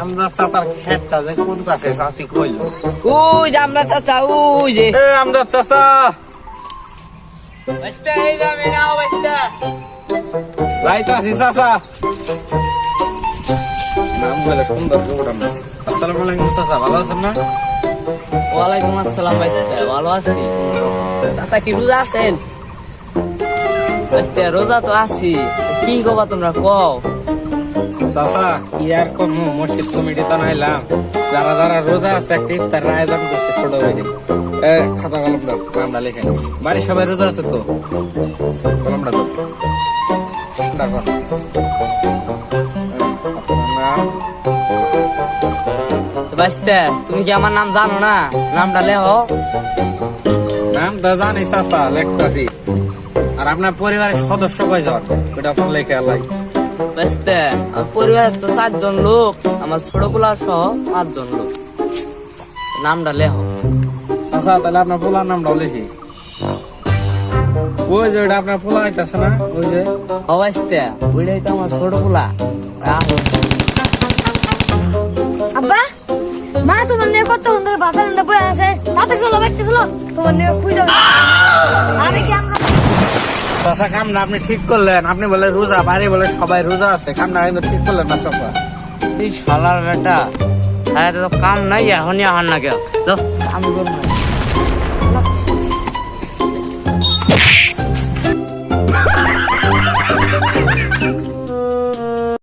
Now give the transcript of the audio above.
আমরা চাচার খেতটা যে কোন পাশে চাচি কইল ওই যে আমরা চাচা ওই যে আমরা চাচা বাস্তা এই যে আমি নাও বাস্তা রাইতো আছি চাচা নাম বলে সুন্দর প্রোগ্রাম। আসসালামু আলাইকুম চাচা, ভালো আছেন না? ওয়ালাইকুম আসসালাম বাস্তা, ভালো আছি। চাচা কি রোজা আছেন? বাস্তা রোজা তো আছি, কি কবা তোমরা কও? চাচা কি আর কম, মসজিদ কমিটি তো নাইলাম, যারা যারা রোজা আছে একটা ইফতার আয়োজন করছে ছোট ভাইদের। খাতা কলম দাও, নামটা লিখে নাও। বাড়ির সবাই রোজা আছে তো? কলমটা দাও, ডাকো। বাস্তা তুমি কি আমার নাম জানো না? নামটা লেখো। নামটা জানি চাচা, লেখতাছি। আর আপনার পরিবারের সদস্য কয়জন ওটা আপনার লেখে আলাই। বাস্তা আমার পরিবারের তো 4 জন লোক, আমার ছোট পোলা সহ 5 জন লোক। নামটা লেখো। চাচা তাহলে আপনার পোলার নামটাও লিখি। ওই যে ওটা আপনার পোলা হইতাছে না, ওই যে ও বাস্তা ওইটাই তো আমার ছোট পোলা। আব্বা মা তোমার নিয়ে কত সুন্দর বাজার আনতে বই আছে, তাতে চলো বাইতে চলো, তোমার নিয়ে খুঁজে আমি কি আমরা চাচা কামনা আপনি ঠিক করলেন। আপনি বলে রোজা, বাড়ি বলে সবাই রোজা আছে, কামনা কিন্তু ঠিক করলেন না চাচা। এই শালার বেটা, হ্যাঁ তো কাম নাই, এখনই আহার না কেউ। আমি বলবো না।